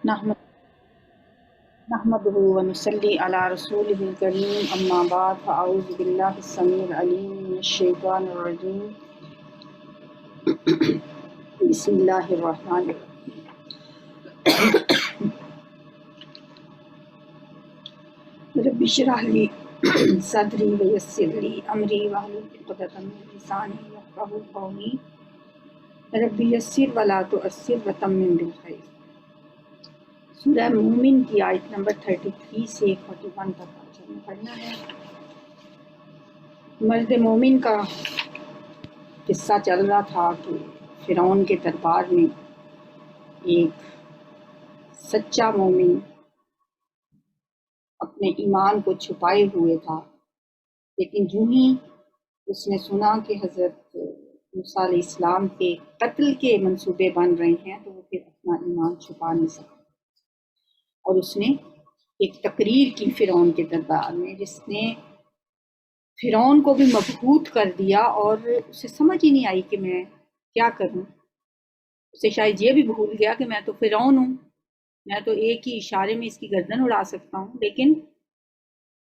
نحمده ونصلي على رسوله الكريم أما بعد فأعوذ بالله السميع العليم من الشيطان الرجيم بسم الله الرحمن الرحيم رب اشرح لي صدري ويسر لي أمري واحلل عقدة من لساني يفقهوا قولي رب يسر ولا تعسر وتمم بالخير۔ سورہ مومن کی آیت نمبر 33 سے 41 تک آج ہمیں پڑھنا ہے۔ مرد مومن کا قصہ چل رہا تھا کہ فرعون کے دربار میں ایک سچا مومن اپنے ایمان کو چھپائے ہوئے تھا، لیکن جو ہی اس نے سنا کہ حضرت موسیٰ علیہ السلام کے قتل کے منصوبے بن رہے ہیں تو وہ پھر اپنا ایمان چھپا نہیں سکا، اور اس نے ایک تقریر کی فرعون کے دربار میں، جس نے فرعون کو بھی مبہوت کر دیا اور اسے سمجھ ہی نہیں آئی کہ میں کیا کروں۔ اسے شاید یہ بھی بھول گیا کہ میں تو فرعون ہوں، میں تو ایک ہی اشارے میں اس کی گردن اڑا سکتا ہوں، لیکن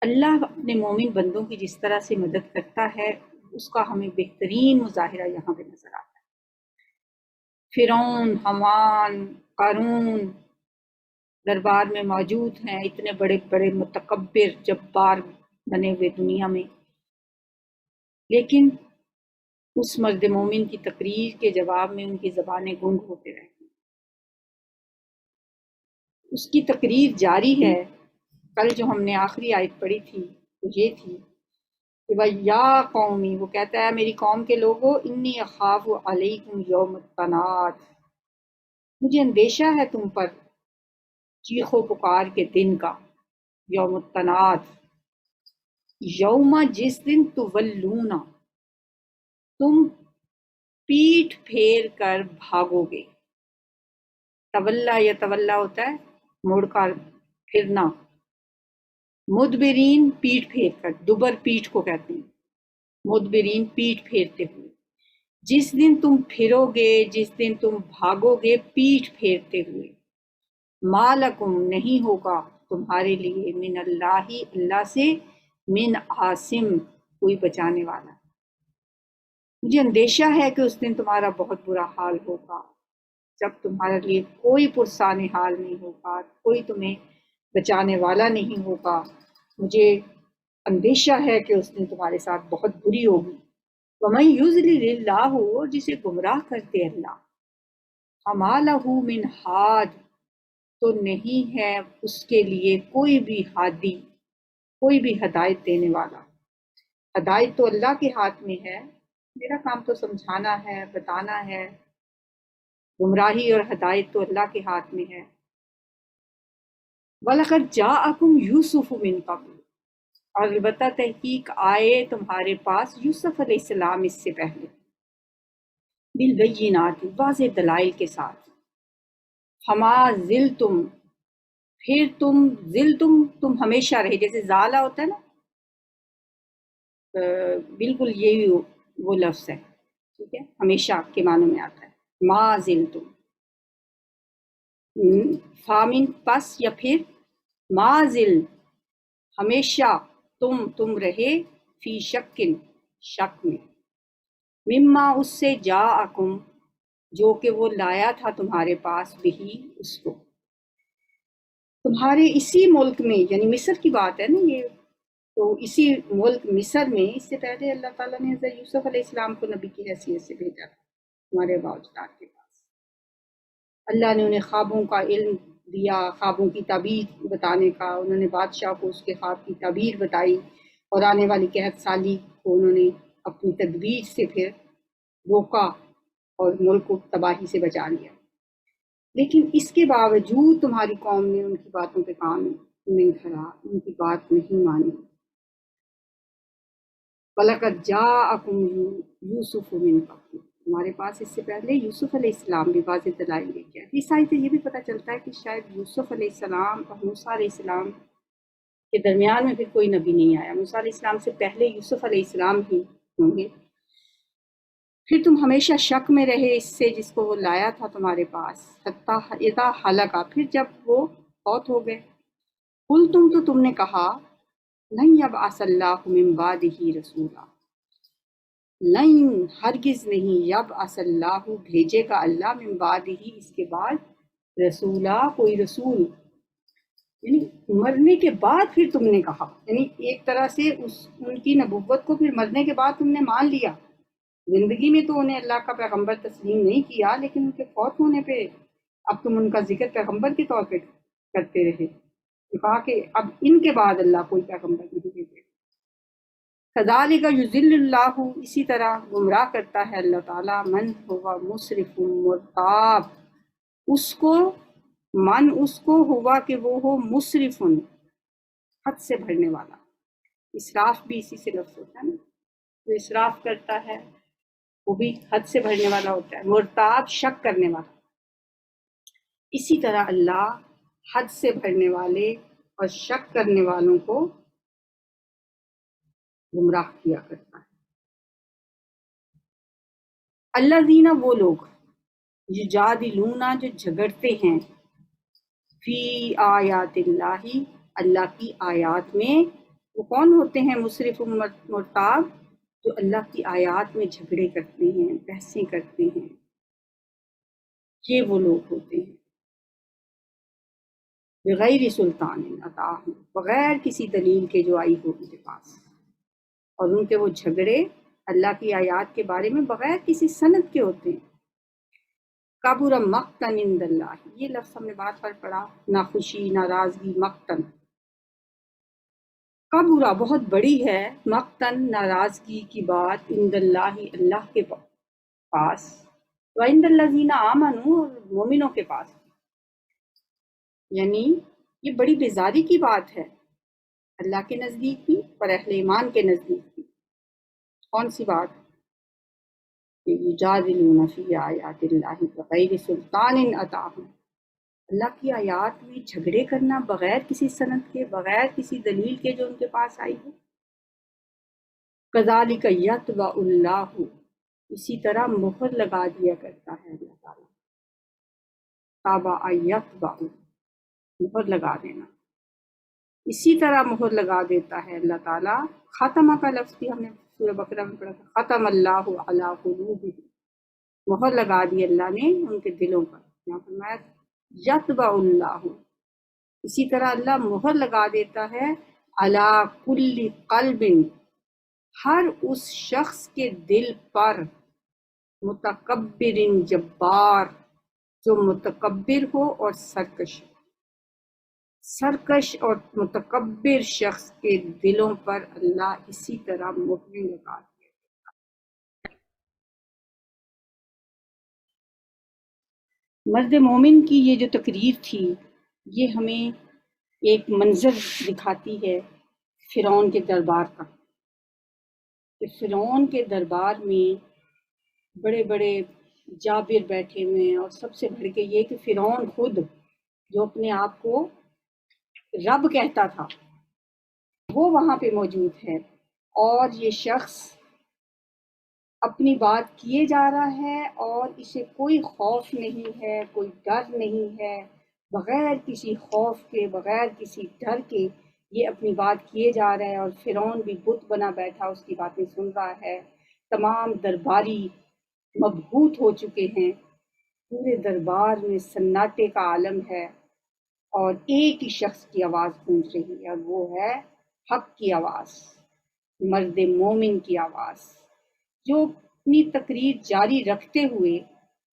اللہ اپنے مومن بندوں کی جس طرح سے مدد کرتا ہے اس کا ہمیں بہترین مظاہرہ یہاں پہ نظر آتا ہے۔ فرعون، حامان، قارون دربار میں موجود ہیں، اتنے بڑے بڑے متکبر جبار بنے ہوئے دنیا میں، لیکن اس مرد مومن کی تقریر کے جواب میں ان کی زبانیں گنگ ہوتے رہتی۔ اس کی تقریر جاری ہے۔ کل جو ہم نے آخری آیت پڑھی تھی وہ یہ تھی کہ وَيَا قومی، وہ کہتا ہے میری قوم کے لوگوں، انی اخاف علیکم یوم التناد، مجھے اندیشہ ہے تم پر چیخ و پکار کے دن کا، یوم التناد، یوم جس دن تولون، تم پیٹھ پھیر کر بھاگو گے۔ تولا یا تولا ہوتا ہے مڑ کر پھرنا، مدبرین پیٹھ پھیر کر، دبر پیٹھ کو کہتے ہیں، مدبرین پیٹھ پھیرتے ہوئے۔ جس دن تم پھرو گے، جس دن تم بھاگو گے پیٹھ پھیرتے ہوئے، مالکم نہیں ہوگا تمہارے لیے من اللہ، اللہ سے، من عاصم کوئی بچانے والا۔ مجھے اندیشہ ہے کہ اس دن تمہارا بہت برا حال ہوگا، جب تمہارے لیے کوئی پرسان حال نہیں ہوگا، کوئی تمہیں بچانے والا نہیں ہوگا۔ مجھے اندیشہ ہے کہ اس دن تمہارے ساتھ بہت بری ہوگی۔ وَمَن يُضْلِلِ اللَّهُ، اور جسے گمراہ کرتے اللہ، فَمَا لَهُ مِنْ ہاد، تو نہیں ہے اس کے لیے کوئی بھی ہادی، کوئی بھی ہدایت دینے والا۔ ہدایت تو اللہ کے ہاتھ میں ہے، میرا کام تو سمجھانا ہے، بتانا ہے، گمراہی اور ہدایت تو اللہ کے ہاتھ میں ہے۔ وَلَقَدْ جَاءَكُمْ يُوسُفُ مِنْ قَبْلُ، اور البتہ تحقیق آئے تمہارے پاس یوسف علیہ السلام اس سے پہلے، بالبینات، واضح دلائل کے ساتھ۔ فما زلتم، پھر تم ہمیشہ رہے، جیسے زالہ ہوتا ہے نا، بالکل یہی وہ لفظ ہے، ٹھیک ہے، ہمیشہ کے معنی میں آتا ہے۔ ما زلتم، فامن پس یا پھر، ما زل ہمیشہ، تم رہے، فی شکن شک میں، مما اس سے، جاءکم جو کہ وہ لایا تھا تمہارے پاس، بھی اس کو، تمہارے اسی ملک میں، یعنی مصر کی بات ہے نا یہ، تو اسی ملک مصر میں اس سے پہلے اللہ تعالیٰ نے حضرت یوسف علیہ السلام کو نبی کی حیثیت سے بھیجا تھا تمہارے آباء و اجداد کے پاس۔ اللہ نے انہیں خوابوں کا علم دیا، خوابوں کی تعبیر بتانے کا، انہوں نے بادشاہ کو اس کے خواب کی تعبیر بتائی، اور آنے والی قحط سالی کو انہوں نے اپنی تدبیر سے پھر روکا اور ملک کو تباہی سے بچا لیا۔ لیکن اس کے باوجود تمہاری قوم نے ان کی باتوں پہ کان نہیں دھرا، ان کی بات نہیں مانی۔ وَلَقَدْ جَاءَكُمْ يُوسُفُ مِنْ قَبْلُ، تمہارے پاس اس سے پہلے یوسف علیہ السلام بھی واضح دلائل لے کے آئے۔ اس آیت سے یہ بھی پتہ چلتا ہے کہ شاید یوسف علیہ السلام اور موسیٰ علیہ السلام کے درمیان میں پھر کوئی نبی نہیں آیا، موسیٰ علیہ السلام سے پہلے یوسف علیہ السلام ہی ہوں گے۔ پھر تم ہمیشہ شک میں رہے اس سے جس کو وہ لایا تھا تمہارے پاس، حتیٰ اذا ہلکا، پھر جب وہ فوت ہو گئے۔ قل تم نے کہا لن یبعث اللہ من بعدہ رسولا، لن ہرگز نہیں، یبعث اللہ بھیجے گا اللہ من بعدہ اس کے بعد، رسولا کوئی رسول، یعنی مرنے کے بعد پھر تم نے کہا، یعنی ایک طرح سے ان کی نبوت کو پھر مرنے کے بعد تم نے مان لیا۔ زندگی میں تو انہیں اللہ کا پیغمبر تسلیم نہیں کیا، لیکن ان کے فوت ہونے پہ اب تم ان کا ذکر پیغمبر کے طور پہ کرتے رہے، تو کہا کہ اب ان کے بعد اللہ کوئی پیغمبر نہیں بھیجے۔ کذالک یضل اللہ، اسی طرح گمراہ کرتا ہے اللہ تعالیٰ، من ہوا مسرف مرتاب، اس کو ہوا کہ وہ ہو مسرف، حد سے بڑھنے والا۔ اسراف بھی اسی سے لفظ ہوتا ہے نا، جو اسراف کرتا ہے وہ بھی حد سے بڑھنے والا ہوتا ہے، مرتاب شک کرنے والا۔ اسی طرح اللہ حد سے بڑھنے والے اور شک کرنے والوں کو گمراہ کیا کرتا ہے۔ الذین، وہ لوگ، یجادلون، جو جھگڑتے ہیں، فی آیات اللہ، اللہ کی آیات میں۔ وہ کون ہوتے ہیں مسرف مرتاب؟ جو اللہ کی آیات میں جھگڑے کرتے ہیں، بحثیں کرتے ہیں، یہ وہ لوگ ہوتے ہیں۔ بغیر سلطان اتاہم، بغیر کسی دلیل کے جو آئی ہو ان کے پاس، اور ان کے وہ جھگڑے اللہ کی آیات کے بارے میں بغیر کسی سند کے ہوتے ہیں۔ کبر مقتن عند اللہ، یہ لفظ ہم نے بات پر پڑھا، ناخوشی، ناراضگی، مقتن۔ کبر بہت بڑی ہے، مقتن ناراضگی کی بات، عند اللہ اللہ کے پاس، وعند الذین آمنوا، اور مومنوں کے پاس، یعنی یہ بڑی بیزاری کی بات ہے اللہ کے نزدیک بھی اور اہل ایمان کے نزدیک بھی۔ کون سی بات؟ یجادلون فی آیات اللہ بغیر سلطان اتاہم، اللہ کی آیات میں جھگڑے کرنا بغیر کسی سند کے، بغیر کسی دلیل کے جو ان کے پاس آئی ہو۔ کذالک یطبع اللہ، اسی طرح مہر لگا دیا کرتا ہے اللہ تعالیٰ، طبع یطبع، مہر لگا دینا، اسی طرح مہر لگا دیتا ہے اللہ تعالیٰ۔ ختمہ کا لفظ بھی ہم نے سورہ بقرہ میں پڑھا تھا، ختم اللہ علی قلوبہم، مہر لگا دی اللہ نے ان کے دلوں پر۔ یہاں فرمایا یطبع اللہ، اسی طرح اللہ مہر لگا دیتا ہے علی کل قلب، ہر اس شخص کے دل پر، متکبر جبار، جو متکبر ہو اور سرکش اور متکبر شخص کے دلوں پر اللہ اسی طرح مہر لگا دیا۔ مرد مومن کی یہ جو تقریر تھی، یہ ہمیں ایک منظر دکھاتی ہے فرعون کے دربار کا، کہ فرعون کے دربار میں بڑے بڑے جابر بیٹھے ہوئے ہیں، اور سب سے بڑھ کے یہ کہ فرعون خود جو اپنے آپ کو رب کہتا تھا وہ وہاں پہ موجود ہے، اور یہ شخص اپنی بات کیے جا رہا ہے اور اسے کوئی خوف نہیں ہے، کوئی ڈر نہیں ہے، بغیر کسی خوف کے، بغیر کسی ڈر کے یہ اپنی بات کیے جا رہا ہے، اور فرعون بھی بت بنا بیٹھا اس کی باتیں سن رہا ہے۔ تمام درباری مبہوت ہو چکے ہیں، پورے دربار میں سناٹے کا عالم ہے، اور ایک ہی شخص کی آواز گونج رہی ہے، اور وہ ہے حق کی آواز، مرد مومن کی آواز، جو اپنی تقریر جاری رکھتے ہوئے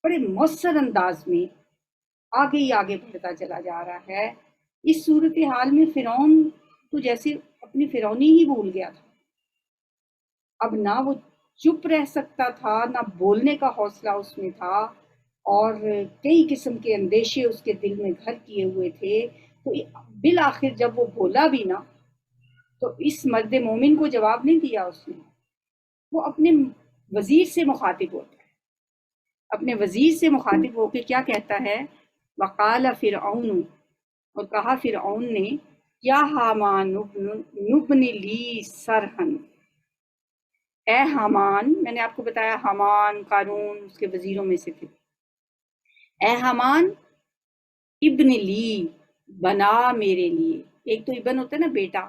بڑے مؤثر انداز میں آگے ہی آگے بڑھتا چلا جا رہا ہے۔ اس صورتحال میں فرعون تو جیسے اپنی فرعونی ہی بھول گیا تھا، اب نہ وہ چپ رہ سکتا تھا، نہ بولنے کا حوصلہ اس میں تھا، اور کئی قسم کے اندیشے اس کے دل میں گھر کیے ہوئے تھے۔ تو بالآخر جب وہ بولا بھی نا، تو اس مرد مومن کو جواب نہیں دیا اس نے، وہ اپنے وزیر سے مخاطب ہوتا ہے، اپنے وزیر سے مخاطب ہو کے کیا کہتا ہے؟ وقال فرعون، اور کہا فرعون نے، یا حامان ابن لی صرحا، اے حامان، میں نے آپ کو بتایا حامان قارون اس کے وزیروں میں سے تھے، اے حامان ابن لی، بنا میرے لیے، ایک تو ابن ہوتا ہے نا بیٹا،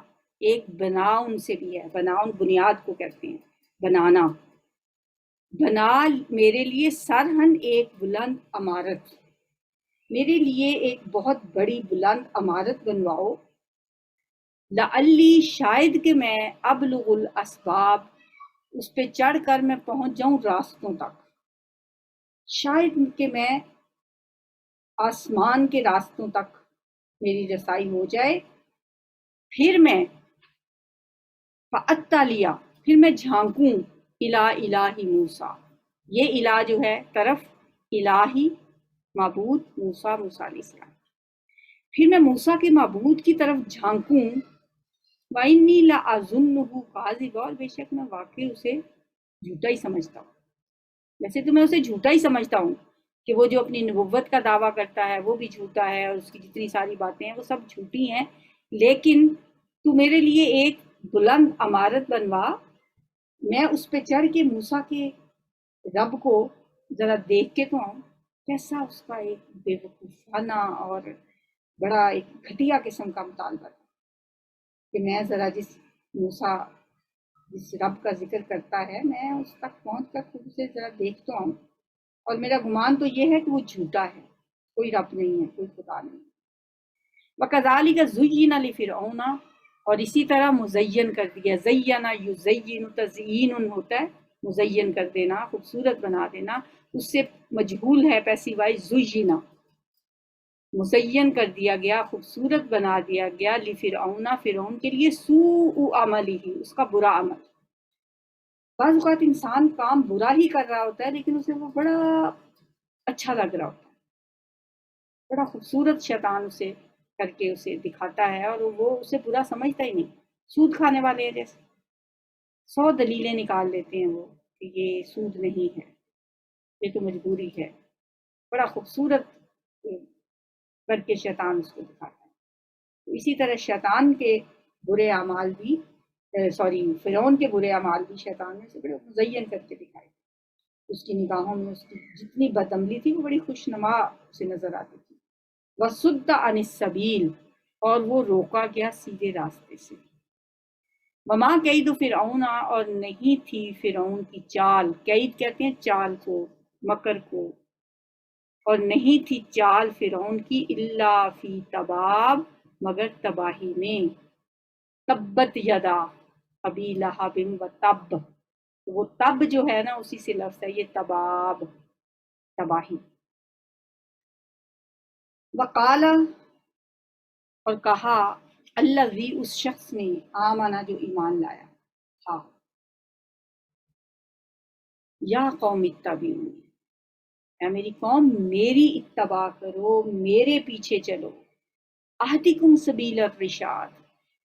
ایک بنا ان سے بھی ہے، بنا ان بنیاد کو کہتے ہیں، بنانا، بنا میرے لیے سرہن ایک بلند عمارت، میرے لیے ایک بہت بڑی بلند عمارت بنواؤ، لعلی شاید کہ میں ابلغ الاسباب اس پہ چڑھ کر میں پہنچ جاؤں راستوں تک، شاید کہ میں آسمان کے راستوں تک میری رسائی ہو جائے، پھر میں فَأَطَّلِعَ، پھر میں جھانکوں اِلیٰ الٰہِ موسیٰ، یہ الہ جو ہے طرف الہی معبود موسیٰ، موسیٰ علیہ السلام، پھر میں موسیٰ کے معبود کی طرف جھانکوں، وَإِنِّي لَأَظُنُّهُ كَاذِبًا، اور بے شک میں واقعی اسے جھوٹا ہی سمجھتا ہوں، ویسے تو میں اسے جھوٹا ہی سمجھتا ہوں کہ وہ جو اپنی نبوت کا دعویٰ کرتا ہے وہ بھی جھوٹا ہے، اور اس کی جتنی ساری باتیں ہیں وہ سب جھوٹی ہیں، لیکن تو میرے لیے ایک بلند عمارت بنوا، میں اس پہ چڑھ کے موسیٰ کے رب کو ذرا دیکھ کے تو آؤں، کیسا اس کا ایک بے وقوفانہ اور بڑا ایک گھٹیا قسم کا مطالبہ تھا کہ میں ذرا موسیٰ جس رب کا ذکر کرتا ہے میں اس تک پہنچ کر خود سے ذرا دیکھ تو آؤں، اور میرا گمان تو یہ ہے کہ وہ جھوٹا ہے، کوئی رب نہیں ہے، کوئی خدا نہیں ہے۔ وَكَذَلِكَ زُيِّنَ لِفِرْعَوْنَ، اور اسی طرح مزین کر دیا، زینا یزین، تزیین ہوتا ہے مزین کر دینا، خوبصورت بنا دینا، اس سے مجہول ہے پیسیوائی زینا، مزین کر دیا گیا، خوبصورت بنا دیا گیا، لفرعون، فرعون کے لیے سوء عملہ، اس کا برا عمل، بعض اوقات انسان کام برا ہی کر رہا ہوتا ہے لیکن اسے وہ بڑا اچھا لگ رہا ہوتا ہے، بڑا خوبصورت شیطان اسے کر کے اسے دکھاتا ہے، اور وہ اسے برا سمجھتا ہی نہیں، سود کھانے والے ہیں جیسے 100 دلیلیں نکال لیتے ہیں وہ کہ یہ سود نہیں ہے، یہ تو مجبوری ہے، بڑا خوبصورت کر کے شیطان اس کو دکھاتا ہے۔ تو اسی طرح شیطان کے برے اعمال بھی فرعون کے برے اعمال بھی شیطان نے سے بڑے مزین کر کے دکھائے، اس کی نگاہوں میں اس کی جتنی بدعملی تھی وہ بڑی خوش نما سے نظر آتی تھی۔ وَصُدَّ عَنِ السَّبِيلِ، اور وہ روکا گیا سیدھے راستے سے۔ وَمَا كَيْدُ فِرْعَوْنَ، اور نہیں تھی فرعون کی چال، کید کہتے ہیں چال کو، مکر کو، اور نہیں تھی چال فرعون کی الا فی تباب، مگر تباہی میں، تبت یدا ابی لہب و تب، وہ تب جو ہے نا اسی سے لفظ ہے یہ تباب، تباہی۔ وقال، اور کہا، الذی، اس شخص نے، آمنا جو ایمان لایا تھا، یا قوم اتبعون، اے میری قوم میری اتباع کرو، میرے پیچھے چلو، اہدکم سبیل الرشاد،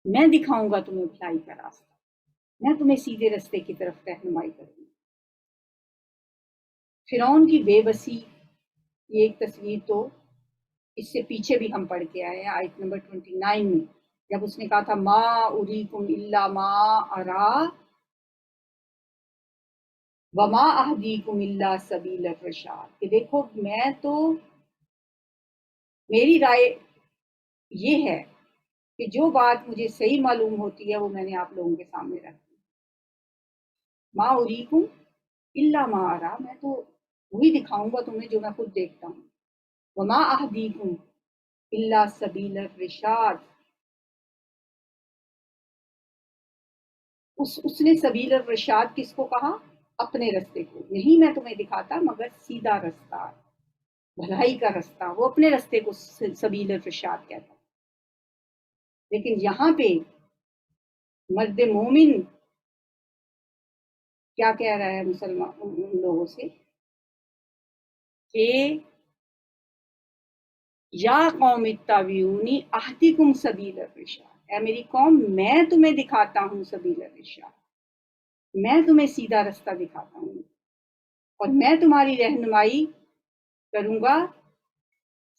میں دکھاؤں گا تمہیں بھلائی کا راستہ، میں تمہیں سیدھے رستے کی طرف رہنمائی کروں گا۔ فرعون کی بے بسی، یہ ایک تصویر تو اس سے پیچھے بھی ہم پڑھ کے آئے ہیں آیت نمبر 29 میں، جب اس نے کہا تھا ما اریکم الا ما ارا وما اہدیکم الا سبیل الرشاد، کہ دیکھو میں تو، میری رائے یہ ہے کہ جو بات مجھے صحیح معلوم ہوتی ہے وہ میں نے آپ لوگوں کے سامنے رکھی، ما اریکم الا ما ارا، میں تو وہی دکھاؤں گا تمہیں جو میں خود دیکھتا ہوں، وما اہدیکم الا سبیل الرشاد، اس نے سبیل الرشاد کس کو کہا؟ اپنے رستے کو، نہیں میں تمہیں دکھاتا مگر سیدھا رستہ، بھلائی کا رستہ، وہ اپنے رستے کو سبیل الرشاد کہتا، لیکن یہاں پہ مرد مومن کیا کہہ رہا ہے مسلمان ان لوگوں سے کہ یا قوم اتبعونی اہدکم سبیل الرشاد، اے میری قوم میں تمہیں دکھاتا ہوں سبیل الرشاد، میں تمہیں سیدھا رستہ دکھاتا ہوں، اور میں تمہاری رہنمائی کروں گا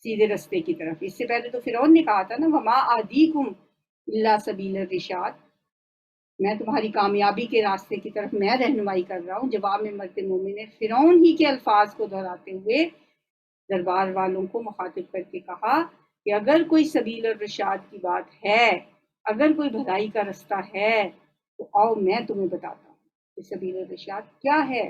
سیدھے رستے کی طرف۔ اس سے پہلے تو فرعون نے کہا تھا نا وما اہدیکم الا سبیل الرشاد، میں تمہاری کامیابی کے راستے کی طرف میں رہنمائی کر رہا ہوں۔ جواب میں مرد مومن نے فرعون ہی کے الفاظ کو دہراتے ہوئے دربار والوں کو مخاطب کر کے کہا کہ اگر کوئی سبیل الرشاد کی بات ہے، اگر کوئی بھلائی کا رستہ ہے تو آؤ میں تمہیں بتاتا ہوں کہ سبیل الرشاد کیا ہے۔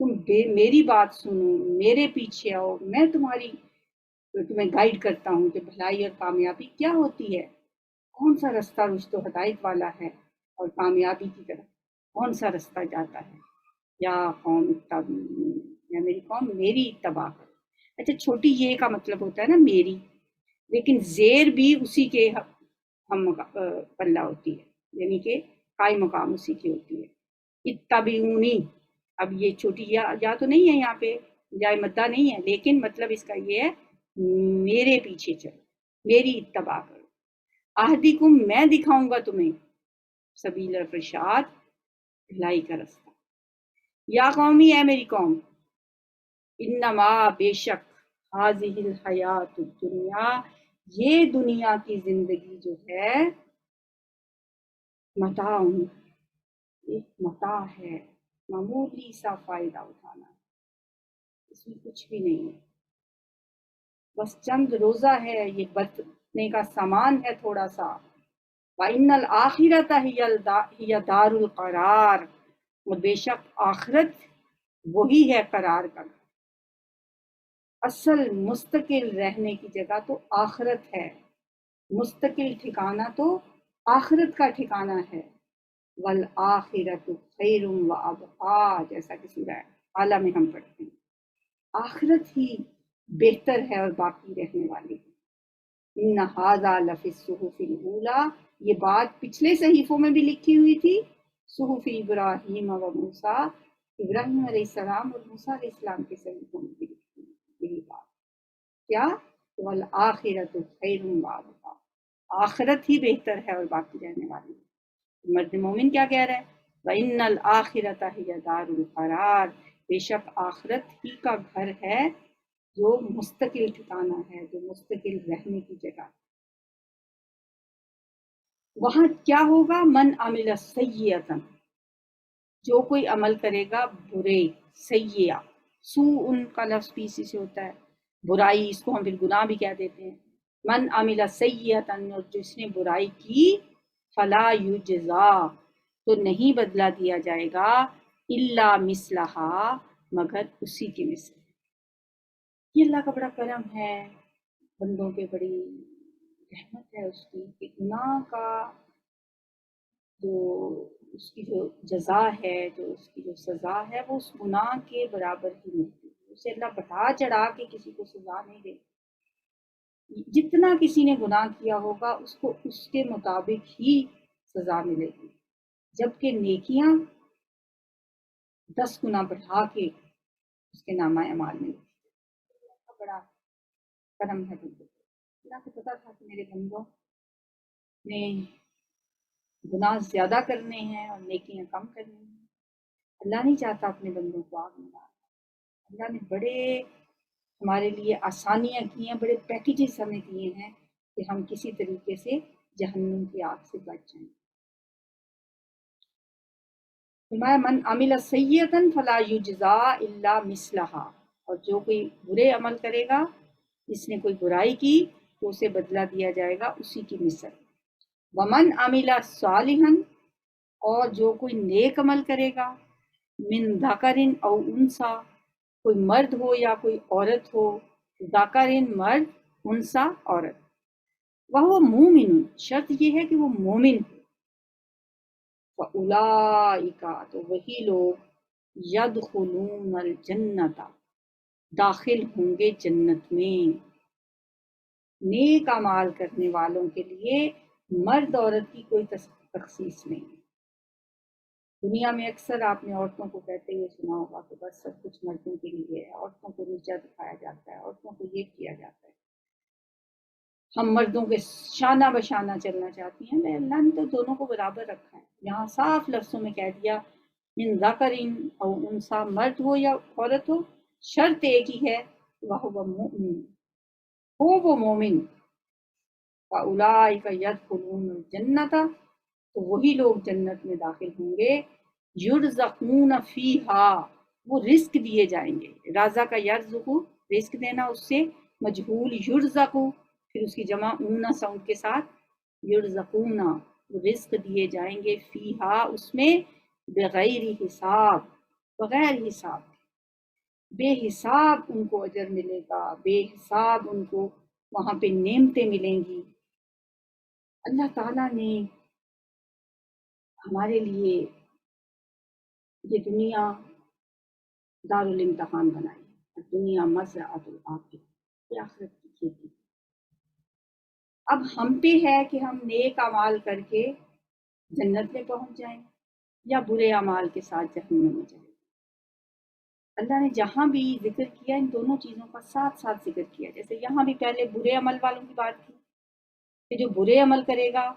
تم میری بات سنو، میرے پیچھے آؤ، میں تمہیں گائیڈ کرتا ہوں کہ بھلائی اور کامیابی کیا ہوتی ہے، کون سا رستہ رشد و ہدایت والا ہے، اور کامیابی کی طرف کون سا رستہ جاتا ہے۔ یا قوم یا میری قوم میری اتباع کرو۔ اچھا، چھوٹی یہ کا مطلب ہوتا ہے نا میری، لیکن زیر بھی اسی کے ہم پلہ ہوتی ہے، یعنی کہ قائم مقام اسی کی ہوتی ہے۔ اتبعونی، اب یہ چھوٹی یا تو نہیں ہے یہاں پہ، یا مدہ نہیں ہے، لیکن مطلب اس کا یہ ہے میرے پیچھے چلو، میری اتباع کرو۔ اہدیکم، میں دکھاؤں گا تمہیں سبیل الرشاد، بھلائی کا رستہ۔ یا قومی، اے میری قوم، انما، بے شک، ہذہ الحیات الدنیا، یہ دنیا کی زندگی جو ہے، متاع، ایک متاع ہے، معمولی سا فائدہ اٹھانا، اس میں کچھ بھی نہیں ہے، بس چند روزہ ہے، یہ برتنے کا سامان ہے تھوڑا سا۔ وَإِنَّ الْآخِرَةَ هِيَ دَارُ الْقَرَارِ، اور بے شک آخرت وہی ہے قرار کا گھر۔ اصل مستقل رہنے کی جگہ تو آخرت ہے، مستقل ٹھکانہ تو آخرت کا ٹھکانہ ہے۔ وَالْآخِرَةُ خَيْرٌ وَأَبْقَىٰ، جیسا کہ سورہ اعلیٰ میں ہم پڑھتے ہیں، آخرت ہی بہتر ہے اور باقی رہنے والی ہے۔ ان ھذا لفی الصحف الاولیٰ، یہ بات پچھلے صحیفوں میں بھی لکھی ہوئی تھی، صحف ابراہیم و موسیٰ، ابراہیم علیہ السلام اور موسیٰ علیہ السلام کے صحیفوں میں بھی لکھی ہوئی یہی بات۔ کیا؟ والآخرۃ خیر وابقیٰ، آخرت ہی بہتر ہے اور باقی رہنے والی ہے۔ مرد مومن کیا کہہ رہا ہے؟ وَإِنَّ الْآخِرَةَ هِيَ دَارُ الْقَرَارِ، بے شک آخرت ہی کا گھر ہے جو مستقل ٹھکانہ ہے، جو مستقل رہنے کی جگہ۔ وہاں کیا ہوگا؟ من عمل سیئۃ، جو کوئی عمل کرے گا برے، سیئہ، سوء کا لفظ بھی اسی سے ہوتا ہے، برائی، اس کو ہم پھر گناہ بھی کہہ دیتے ہیں۔ من عمل سیئۃ، اور جس نے برائی کی، فلا یجزا، تو نہیں بدلہ دیا جائے گا، الا مثلہا، مگر اسی کی مثل۔ یہ اللہ کا بڑا کرم ہے، بندوں پہ بڑی رحمت ہے اس کی، کہ گناہ کا جو اس کی جو جزا ہے، جو اس کی جو سزا ہے، وہ اس گناہ کے برابر ہی ملتی ہے۔ اسے اللہ بڑھا چڑھا کے کسی کو سزا نہیں دے، جتنا کسی نے گناہ کیا ہوگا اس کو اس کے مطابق ہی سزا ملے گی، جبکہ نیکیاں 10 گنا بڑھا کے اس کے نامہ اعمال میں اللہ کا بڑا کرم ہے بندوں کو۔ اللہ کو پتا تھا کہ میرے بندوں نے گناہ زیادہ کرنے ہیں اور نیکیاں کم کرنی ہیں، اللہ نہیں چاہتا اپنے بندوں کو آگ میں ڈالنا۔ اللہ نے بڑے ہمارے لیے آسانیاں کی ہیں، بڑے پیکیجز ہمیں دیے ہیں کہ ہم کسی طریقے سے جہنم کی آگ سے بچ جائیں۔ فرمایا من عمل سیئۃ فلا یجزا الا مثلہا، اور جو کوئی برے عمل کرے گا، جس نے کوئی برائی کی تو اسے بدلہ دیا جائے گا اسی کی مثل۔ ومن عمل صالحا، اور جو کوئی نیک عمل کرے گا، من ذکر او انثی، کوئی مرد ہو یا کوئی عورت ہو، ذکر مرد، انثی عورت، وہ مومن، شرط یہ ہے کہ وہ مومن ہو، فَأُولَئِکَ، تو وہی لوگ، یدخلون الجنت، داخل ہوں گے جنت میں۔ نیک اعمال کرنے والوں کے لیے مرد عورت کی کوئی تخصیص نہیں ہے۔ دنیا میں اکثر آپ نے عورتوں کو کہتے ہوئے سنا ہوگا کہ بس سب کچھ مردوں کے لیے ہے، عورتوں کو نیچا دکھایا جاتا ہے، عورتوں کو یہ کیا جاتا ہے، ہم مردوں کے شانہ بشانہ چلنا چاہتی ہیں۔ اللہ نے تو دونوں کو برابر رکھا ہے، یہاں صاف لفظوں میں کہہ دیا من ذکر او انثی، مرد ہو یا عورت ہو، شرط ایک ہی ہے، وہو مؤمن، ہو وہ مومن۔ فَأُولَئِکَ يَدْخُلُونَ الْجَنَّةَ، تو وہی لوگ جنت میں داخل ہوں گے. یرزقون فیہا، وہ رزق دیے جائیں گے. رازق کا یرزقو رزق دینا، اس سے مجہول یرزقو، پھر اس کی جمع اونا ساؤنڈ کے ساتھ یرزقونا، رزق دیے جائیں گے فیہا اس میں، بغیر حساب، بغیر حساب، بے حساب ان کو اجر ملے گا، بے حساب ان کو وہاں پہ نعمتیں ملیں گی. اللہ تعالیٰ نے ہمارے لیے یہ دنیا دارالامتحان بنائی ہے، دنیا مزرعۃ الآخرہ، یہ آخرت کی کھیتی. اب ہم پہ ہے کہ ہم نیک اعمال کر کے جنت میں پہنچ جائیں یا برے اعمال کے ساتھ جہنم میں جائیں. اللہ نے جہاں بھی ذکر کیا ان دونوں چیزوں کا ساتھ ساتھ ذکر کیا. جیسے یہاں بھی پہلے برے عمل والوں کی بات تھی کہ جو برے عمل کرے گا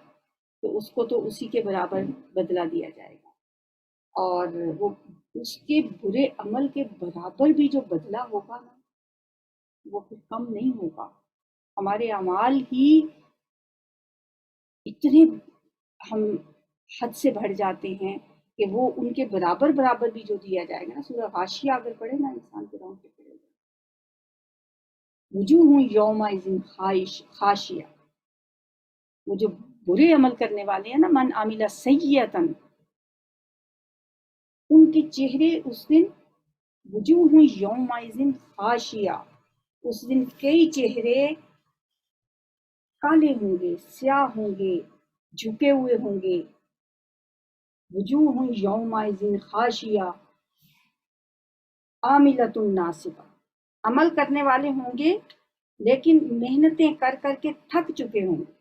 تو اس کو تو اسی کے برابر بدلہ دیا جائے گا، اور وہ اس کے برے عمل کے برابر بھی جو بدلہ ہوگا نا وہ پھر کم نہیں ہوگا. ہمارے اعمال ہی اتنے ہم حد سے بڑھ جاتے ہیں کہ وہ ان کے برابر برابر بھی جو دیا جائے گا نا. سورہ غاشیہ اگر پڑھے نا انسان کے رونگٹے کھڑے ہو جائیں. وجوہ یومئذ خاشیہ، وہ جو برے عمل کرنے والے ہیں نا، من عامل سیئۃ، ان کے چہرے اس دن وجوہ یومئذ خاشیہ، اس دن کئی چہرے کالے ہوں گے، سیاہ ہوں گے، جھکے ہوئے ہوں گے. وجوہ یومئذ خاشیہ عاملۃ ناصبہ، عمل کرنے والے ہوں گے لیکن محنتیں کر کر کے تھک چکے ہوں گے.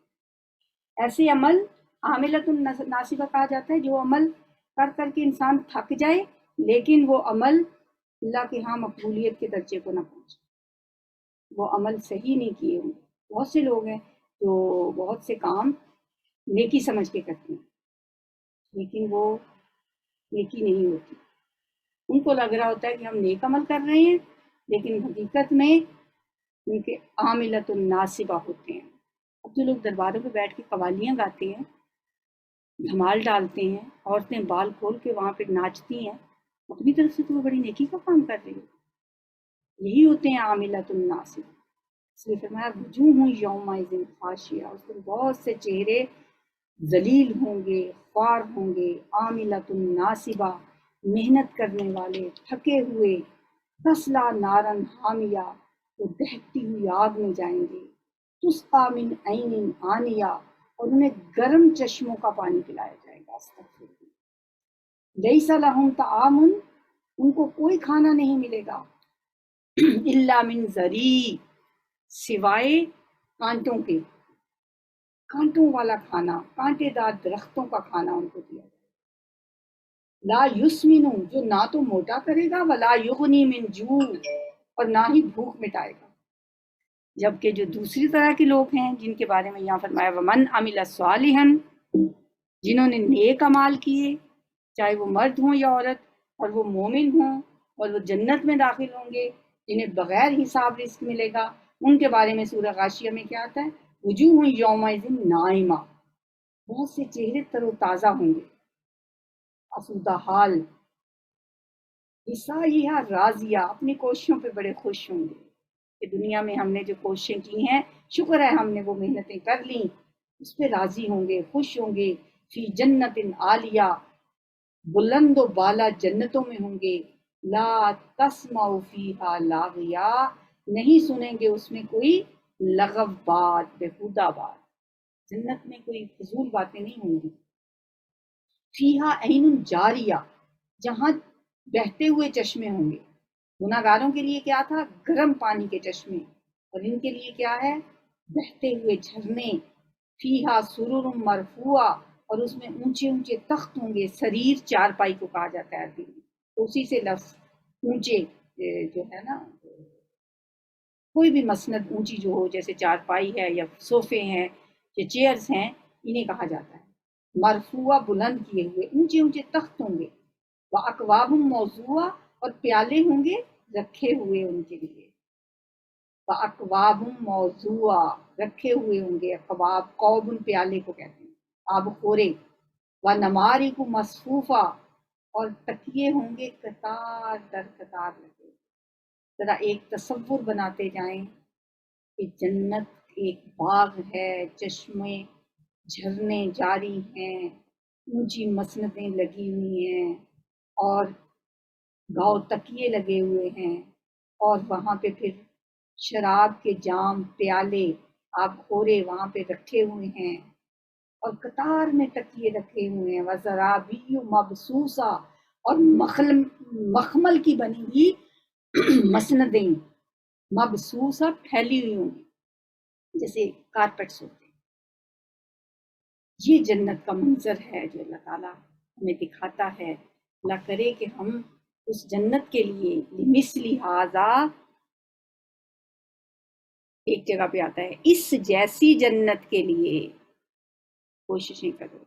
ایسے عمل عاملۃ ناصبہ کہا جاتا ہے جو عمل کر کر کے انسان تھک جائے لیکن وہ عمل اللہ کے ہاں مقبولیت کے درجے کو نہ پہنچے، وہ عمل صحیح نہیں کیے ہوں. بہت سے لوگ ہیں جو بہت سے کام نیکی سمجھ کے کرتے ہیں لیکن وہ نیکی نہیں ہوتی. ان کو لگ رہا ہوتا ہے کہ ہم نیک عمل کر رہے ہیں لیکن حقیقت میں ان کے عاملۃ ناصبہ ہوتے ہیں. اب تو لوگ درباروں پہ بیٹھ کے قوالیاں گاتے ہیں، دھمال ڈالتے ہیں، عورتیں بال کھول کے وہاں پہ ناچتی ہیں، اپنی طرف سے تو وہ بڑی نیکی کا کام کر رہی ہے. یہی ہوتے ہیں عاملۃ ناصبہ. اس لیے فرمایا وجوہ یومئذ خاشعہ، اس دن بہت سے چہرے ذلیل ہوں گے، خوار ہوں گے. عاملۃ ناصبہ، محنت کرنے والے، تھکے ہوئے. تصلیٰ نارا حامیہ، وہ دہتی ہوئی آگ میں جائیں گے. تسقیٰ من عین آنیہ، اور انہیں گرم چشموں کا پانی پلایا جائے گا. استغفر اللہ. لیس لہم طعام، ان کو کوئی کھانا نہیں ملے گا، الا من ضریع، سوائے کانٹوں کے، کانٹوں والا کھانا، کانٹے دار درختوں کا کھانا ان کو دیا جائے. لا یسمن، جو نہ تو موٹا کرے گا، ولا یغنی من جوع، اور نہ ہی بھوک مٹائے گا. جبکہ جو دوسری طرح کے لوگ ہیں جن کے بارے میں یہاں فرمایا ومن عمل صالحا، جنہوں نے نیک اعمال کیے، چاہے وہ مرد ہوں یا عورت، اور وہ مومن ہوں اور وہ جنت میں داخل ہوں گے جنہیں بغیر حساب رزق ملے گا. ان کے بارے میں سورہ غاشیہ میں کیا آتا ہے؟ وجوہ یومئذ ناعمہ، بہت سے چہرے تر و تازہ ہوں گے، آسودہ حال. عیسیٰ راضیہ، اپنی کوششوں پہ بڑے خوش ہوں گے کہ دنیا میں ہم نے جو کوششیں کی ہیں، شکر ہے ہم نے وہ محنتیں کر لیں، اس پہ راضی ہوں گے، خوش ہوں گے. فی جنت عالیہ، بلند و بالا جنتوں میں ہوں گے. لا تسمع فیہا لاغیہ، نہیں سنیں گے اس میں کوئی لغو بات، بےہودہ بات. جنت میں کوئی فضول باتیں نہیں ہوں گی. فیہا عین جاریہ، جہاں بہتے ہوئے چشمے ہوں گے. گناہ گاروں کے لیے کیا تھا؟ گرم پانی کے چشمے، اور ان کے لیے کیا ہے؟ بہتے ہوئے جھرنے. فیہا سرر مرفوعہ، اور اس میں اونچے اونچے تخت ہوں گے. سریر چارپائی کو کہا جاتا ہے عربی میں، تو اسی سے لفظ اونچے جو ہے نا، کوئی بھی مسند اونچی جو ہو، جیسے چارپائی ہے یا صوفے ہیں یا چیئرز ہیں، انہیں کہا جاتا ہے. مرفوعہ، بلند کیے ہوئے، اونچے اونچے تخت ہوں گے. وَأَكْوَابٌ موضوعہ، اور پیالے ہوں گے رکھے ہوئے ان کے لیے. وَأَكْوَابٌ موضوعہ، رکھے ہوئے ہوں گے. اقواب، قوب ان پیالے کو کہتے ہیں، آب خورے. وَنَمَارِقُ مَصْفُوفَہ، اور تکیے ہوں گے قطار در قطار لگے. ذرا ایک تصور بناتے جائیں کہ جنت ایک باغ ہے، چشمے جھرنے جاری ہیں، اونچی مسندیں لگی ہوئی ہیں، اور گاؤ تکیے لگے ہوئے ہیں، اور وہاں پہ پھر شراب کے جام پیالے آپ خورے وہاں پہ رکھے ہوئے ہیں، اور قطار میں تکیے رکھے ہوئے ہیں. وَزَرَابِيُّ مَبْثُوثَةٌ، اور مخمل کی بنی ہوئی مسندیں مبسوسہ پھیلی ہوئی ہوں گی جیسے کارپیٹس ہوتے ہیں. یہ جنت کا منظر ہے جو اللہ تعالیٰ ہمیں دکھاتا ہے. اللہ کرے کہ ہم اس جنت کے لیے لمثل ھذا، ایک جگہ پہ آتا ہے اس جیسی جنت کے لیے کوششیں کرو،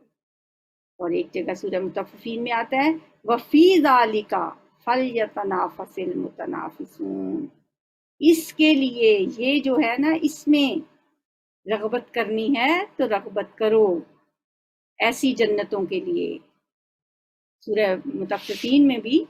اور ایک جگہ سورہ مطففین میں آتا ہے وَفِي ذَلِكَ فَلْيَتَنَافَسِ الْمُتَنَافِسُونَ، اس کے لیے یہ جو ہے نا، اس میں رغبت کرنی ہے تو رغبت کرو ایسی جنتوں کے لیے. سورہ مطففین میں بھی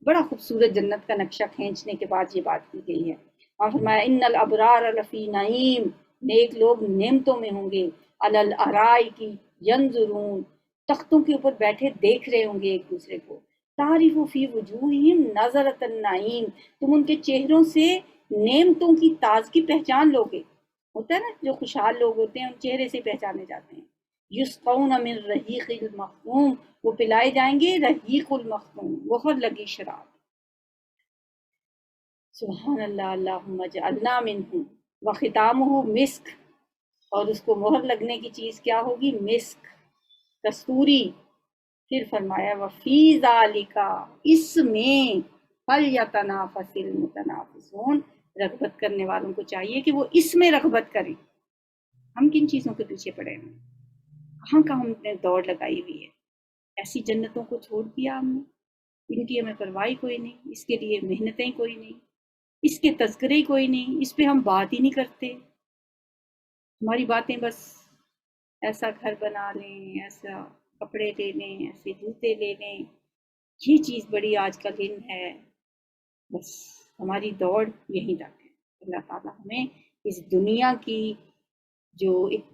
بڑا خوبصورت جنت کا نقشہ کھینچنے کے بعد یہ بات کی گئی ہے. اور فرمایا ان الابرار لفی نعیم، نیک لوگ نعمتوں میں ہوں گے. علی الارائک ینظرون، تختوں کے اوپر بیٹھے دیکھ رہے ہوں گے ایک دوسرے کو. تعرف فی وجوہہم نظرۃ النعیم، تم ان کے چہروں سے نعمتوں کی تازگی پہچان لوگے. ہوتا ہے نا جو خوشحال لوگ ہوتے ہیں ان چہرے سے پہچانے جاتے ہیں. یسقون من رحیق المختوم، وہ پلائے جائیں گے رحیق المختوم، مہر لگی شراب. سبحان اللہ، اللہم اجعلنا منہم. وختامہ مسک، اور اس کو مہر لگنے کی چیز کیا ہوگی؟ مسک، کستوری. پھر فرمایا وفی ذالک، اس میں فلیتنافس المتنافسون، رغبت کرنے والوں کو چاہیے کہ وہ اس میں رغبت کریں. ہم کن چیزوں کے پیچھے پڑے ہیں؟ کہاں کا ہم نے دوڑ لگائی ہوئی ہے؟ ایسی جنتوں کو چھوڑ دیا ہم نے، ان کی ہمیں پرواہ کوئی نہیں، اس کے لیے محنتیں کوئی نہیں، اس کے تذکرے کوئی نہیں، اس پہ ہم بات ہی نہیں کرتے. ہماری باتیں بس ایسا گھر بنا لیں، ایسا کپڑے لے لیں، ایسے جوتے لے لیں، یہ چیز بڑی آج کا دن ہے. بس ہماری دوڑ یہیں تک ہے. اللہ تعالیٰ ہمیں اس دنیا کی جو ایک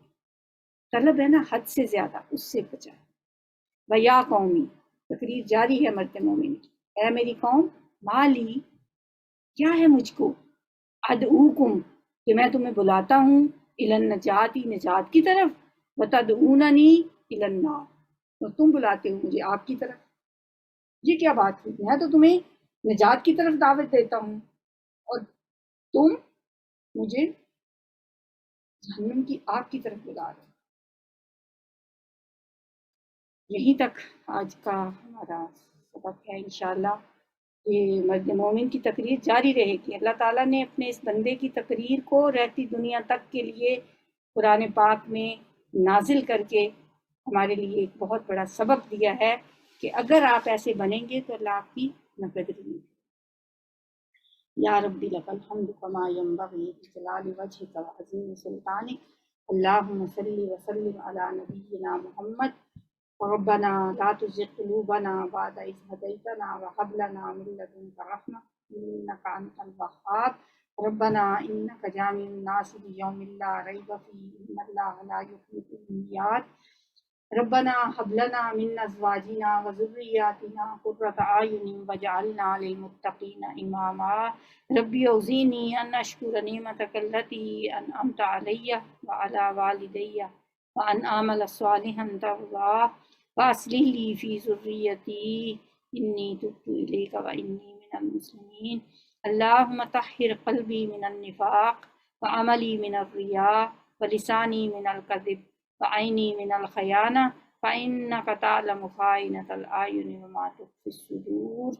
طلب ہے نا حد سے زیادہ، اس سے بچائے. وَيَا قومی، تقریر جاری ہے مرد مومن کی. اے میری قوم، مالی، کیا ہے مجھ کو، ادعوکم، کہ میں تمہیں بلاتا ہوں، الی النجاتی، نجات کی طرف، وتدعوننی الی النار، اور تم بلاتے ہو مجھے آگ کی طرف. یہ کیا بات ہوئی؟ میں تو تمہیں نجات کی طرف دعوت دیتا ہوں اور تم مجھے جہنم کی آگ کی طرف بلا رہے ہو. یہیں تک آج کا ہمارا سبق ہے. انشاءاللہ یہ مرد مومن کی تقریر جاری رہے گی. اللہ تعالیٰ نے اپنے اس بندے کی تقریر کو رہتی دنیا تک کے لیے قرآن پاک میں نازل کر کے ہمارے لیے ایک بہت بڑا سبق دیا ہے کہ اگر آپ ایسے بنیں گے تو اللہ آپ کی نقدری نہیں. یا ربی لک الحمد کما ینبغی لجلال وجہک وعظیم سلطانک. اللہم صلی وسلم علی نبینا محمد. ربنا لا تزغ قلوبنا بعد إذ هديتنا وهب لنا من لدنك رحمة إنك أنت الوهاب. ربنا إنك جامع الناس ليوم لا ريب فيه إن الله لا يخلف الميعاد. ربنا هب لنا من أزواجنا وذرياتنا قرة أعين واجعلنا للمتقين إماما. ربي أوزعني أن أشكر نعمتك التي أنعمت علي وعلى والدي وأن أعمل صالحا ترضاه وأصلح لي في ذريتي إني تبت إليك وإني من المسلمين. اللهم طهر قلبي من النفاق وعملي من الرياء ولساني من الكذب وعيني من الخيانة فإنك تعلم خائنة الأعين وما تخفي الصدور.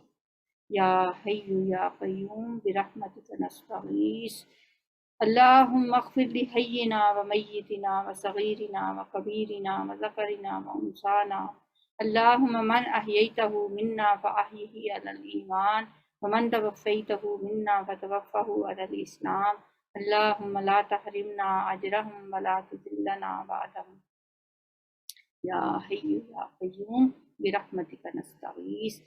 يا حي يا قيوم برحمتك نستغيث. اللهم اغفر لحينا وميتنا وصغيرنا وكبيرنا وذكرنا وأنثانا. اللهم من أحييته منا فأحيه على الإيمان ومن توفيته منا فتوفه على الإسلام. اللهم لا تحرمنا أجرهم ولا تذلنا بعدهم. یا حی یا قیوم برحمتک نستغیث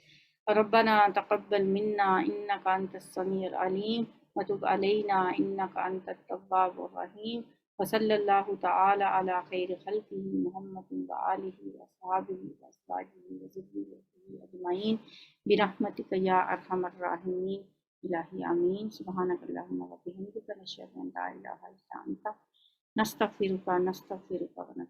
ربنا تقبل منا انک انت السمیع العلیم وتب علینا انک انت التواب الرحیم وصلی اللہ تعالی علی خیر خلقہ محمد وآلہ وصحبہ وازواجہ وذریتہ اجمعین برحمتک یا ارحم الراحمین الہی آمین سبحانک اللہم وبحمدک نشہد ان لا الہ الا انت نستغفرک ونتوب